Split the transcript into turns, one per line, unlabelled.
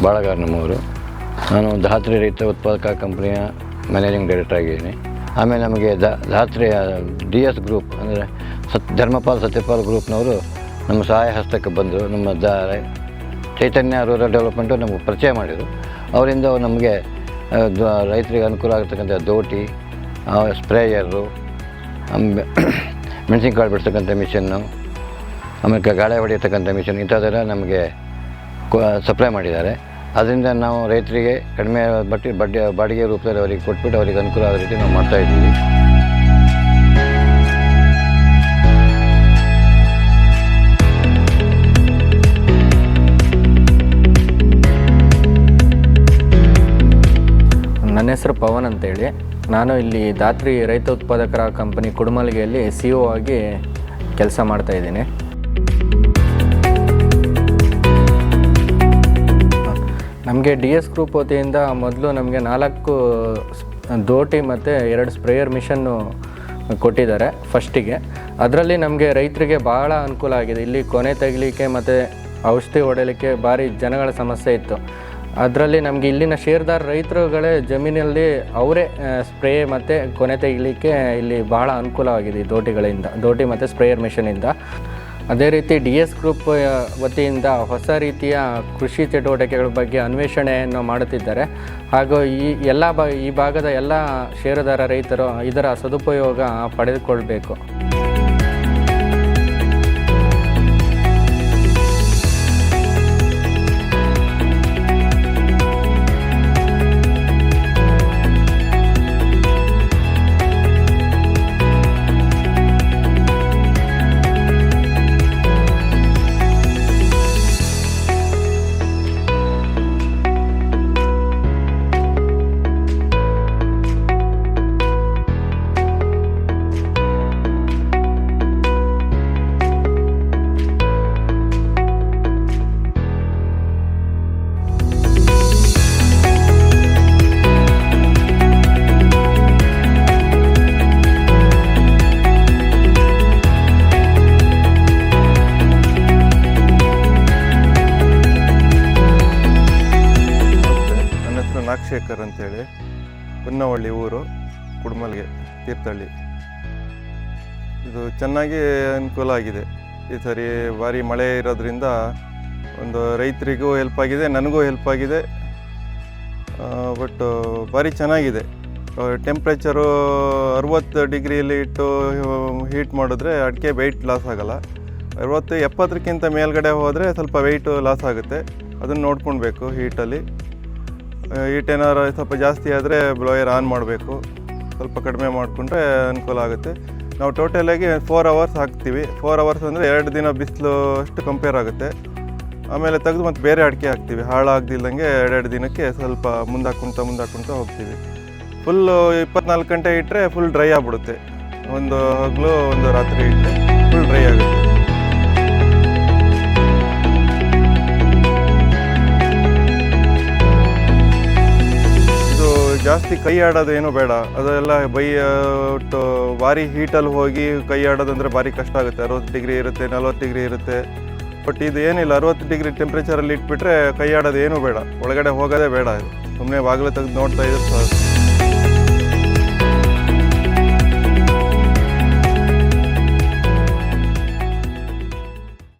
ಬಾಳಗಾರ್ ನಮ್ಮೂರು. ನಾನು ಧಾತ್ರಿ ರೈತ ಉತ್ಪಾದಕ ಕಂಪ್ನಿಯ ಮ್ಯಾನೇಜಿಂಗ್ ಡೈರೆಕ್ಟರ್ ಆಗಿದ್ದೀನಿ. ಆಮೇಲೆ ನಮಗೆ ಧಾತ್ರಿಯ DS ಗ್ರೂಪ್ ಅಂದರೆ ಧರ್ಮಪಾಲ್ ಸತ್ಯಪಾಲ್ ಗ್ರೂಪ್ನವರು ನಮ್ಮ ಸಹಾಯ ಹಸ್ತಕ್ಕೆ ಬಂದು ನಮ್ಮ ಚೈತನ್ಯ ರೂರಲ್ ಡೆವಲಪ್ಮೆಂಟು ನಮಗೆ ಪರಿಚಯ ಮಾಡಿದರು. ಅವರಿಂದ ನಮಗೆ ರೈತರಿಗೆ ಅನುಕೂಲ ಆಗತಕ್ಕಂಥ ದೋಟಿ, ಸ್ಪ್ರೇಯರು, ಮೆಣಸಿನ್ಕಾಳು ಬಿಡ್ತಕ್ಕಂಥ ಮಿಷನ್ನು, ಆಮೇಲೆ ಗಾಳಿ ಹೊಡೆಯತಕ್ಕಂಥ ಮಿಷನ್ ಇಂಥದ್ದೆಲ್ಲ ನಮಗೆ ಸಪ್ಲೈ ಮಾಡಿದ್ದಾರೆ. ಅದರಿಂದ ನಾವು ರೈತರಿಗೆ ಕಡಿಮೆ ಬಾಡಿಗೆ ರೂಪದಲ್ಲಿ ಅವರಿಗೆ ಕೊಟ್ಬಿಟ್ಟು ಅವರಿಗೆ ಅನುಕೂಲ ಆಗೋ ರೀತಿ ನಾವು ಮಾಡ್ತಾಯಿದ್ದೀವಿ.
ನನ್ನ ಹೆಸರು ಪವನ್ ಅಂತೇಳಿ. ನಾನು ಇಲ್ಲಿ ಧಾತ್ರಿ ರೈತ ಉತ್ಪಾದಕರ ಕಂಪನಿ ಕುಡುಮಲ್ಗಿಯಲ್ಲಿ CO ಆಗಿ ಕೆಲಸ ಮಾಡ್ತಾಯಿದ್ದೀನಿ. ನಮಗೆ DS ಗ್ರೂಪ್ ವತಿಯಿಂದ ಮೊದಲು ನಮಗೆ 4 ದೋಟಿ ಮತ್ತು 2 ಸ್ಪ್ರೇಯರ್ ಮಿಷನ್ನು ಕೊಟ್ಟಿದ್ದಾರೆ ಫಸ್ಟಿಗೆ. ಅದರಲ್ಲಿ ನಮಗೆ ರೈತರಿಗೆ ಭಾಳ ಅನುಕೂಲ ಆಗಿದೆ. ಇಲ್ಲಿ ಕೊನೆ ತೆಗಿಲಿಕ್ಕೆ ಮತ್ತು ಔಷಧಿ ಹೊಡೆಯಲಿಕ್ಕೆ ಭಾರಿ ಜನಗಳ ಸಮಸ್ಯೆ ಇತ್ತು. ಅದರಲ್ಲಿ ನಮಗೆ ಇಲ್ಲಿನ ಷೇರ್ದಾರ ರೈತರುಗಳೇ ಜಮೀನಲ್ಲಿ ಅವರೇ ಸ್ಪ್ರೇ ಮತ್ತು ಕೊನೆ ತೆಗಿಲಿಕ್ಕೆ ಇಲ್ಲಿ ಭಾಳ ಅನುಕೂಲವಾಗಿದೆ ಈ ದೋಟಿ ಮತ್ತು ಸ್ಪ್ರೇಯರ್ ಮಿಷನಿಂದ. ಅದೇ ರೀತಿ DS ಗ್ರೂಪ್ ವತಿಯಿಂದ ಹೊಸ ರೀತಿಯ ಕೃಷಿ ಚಟುವಟಿಕೆಗಳ ಬಗ್ಗೆ ಅನ್ವೇಷಣೆಯನ್ನು ಮಾಡುತ್ತಿದ್ದಾರೆ. ಹಾಗೂ ಈ ಭಾಗದ ಎಲ್ಲ ಷೇರುದಾರ ರೈತರು ಇದರ ಸದುಪಯೋಗ ಪಡೆದುಕೊಳ್ಬೇಕು.
ಶೇಖರ್ ಅಂತೇಳಿ, ಹೊನ್ನವಳ್ಳಿ ಊರು, ಕುಡುಮಲ್ಗೆ ತೀರ್ಥಹಳ್ಳಿ. ಇದು ಚೆನ್ನಾಗಿ ಅನುಕೂಲ ಆಗಿದೆ. ಈ ಸರಿ ಭಾರಿ ಮಳೆ ಇರೋದ್ರಿಂದ ಒಂದು ರೈತರಿಗೂ ಹೆಲ್ಪ್ ಆಗಿದೆ, ನನಗೂ ಹೆಲ್ಪ್ ಆಗಿದೆ. ಬಟ್ ಭಾರಿ ಚೆನ್ನಾಗಿದೆ. ಟೆಂಪ್ರೇಚರು 60 ಡಿಗ್ರಿಯಲ್ಲಿ ಇಟ್ಟು ಹೀಟ್ ಮಾಡಿದ್ರೆ ಅಡಿಕೆ ವೆಯ್ಟ್ ಲಾಸ್ ಆಗೋಲ್ಲ. 60-70ಕ್ಕಿಂತ ಮೇಲ್ಗಡೆ ಹೋದರೆ ಸ್ವಲ್ಪ ವೆಯ್ಟು ಲಾಸ್ ಆಗುತ್ತೆ. ಅದನ್ನು ನೋಡ್ಕೊಳ್ಬೇಕು. ಹೀಟ್ ಏನಾದ್ರು ಸ್ವಲ್ಪ ಜಾಸ್ತಿ ಆದರೆ ಬ್ಲೋಯರ್ ಆನ್ ಮಾಡಬೇಕು. ಸ್ವಲ್ಪ ಕಡಿಮೆ ಮಾಡಿಕೊಂಡ್ರೆ ಅನುಕೂಲ ಆಗುತ್ತೆ. ನಾವು ಟೋಟಲಾಗಿ 4 ಅವರ್ಸ್ ಹಾಕ್ತೀವಿ. 4 ಅವರ್ಸ್ ಅಂದರೆ 2 ದಿನ ಬಿಸಿಲು ಅಷ್ಟು ಕಂಪೇರ್ ಆಗುತ್ತೆ. ಆಮೇಲೆ ತೆಗೆದು ಮತ್ತು ಬೇರೆ ಅಡಿಕೆ ಹಾಕ್ತೀವಿ. ಹಾಳಾಗ್ದಿಲ್ಲಂಗೆ 2 ದಿನಕ್ಕೆ ಸ್ವಲ್ಪ ಮುಂದಾಕ್ಕೊಳ್ತಾ ಹೋಗ್ತೀವಿ. ಫುಲ್ಲು 24 ಗಂಟೆ ಇಟ್ಟರೆ ಫುಲ್ ಡ್ರೈ ಆಗಿಬಿಡುತ್ತೆ. ಒಂದು ಹಗಲು ಒಂದು ರಾತ್ರಿ ಇಟ್ಟರೆ ಫುಲ್ ಡ್ರೈ ಆಗುತ್ತೆ. ಜಾಸ್ತಿ ಕೈ ಆಡೋದು ಏನೂ ಬೇಡ. ಅದೆಲ್ಲ ಒಟ್ಟು ಭಾರಿ ಹೀಟಲ್ಲಿ ಹೋಗಿ ಕೈ ಆಡೋದಂದರೆ ಭಾರಿ ಕಷ್ಟ ಆಗುತ್ತೆ. 60 ಡಿಗ್ರಿ ಇರುತ್ತೆ, 40 ಡಿಗ್ರಿ ಇರುತ್ತೆ. ಬಟ್ ಇದು ಏನಿಲ್ಲ, 60 ಡಿಗ್ರಿ ಟೆಂಪ್ರೇಚರಲ್ಲಿ ಇಟ್ಬಿಟ್ರೆ ಕೈ ಆಡೋದು ಏನೂ ಬೇಡ, ಒಳಗಡೆ ಹೋಗೋದೇ ಬೇಡ. ಇದು ಸುಮ್ಮನೆ ಬಾಗಿಲು ತೆಗೆದು ನೋಡ್ತಾ ಇದ್ರೆ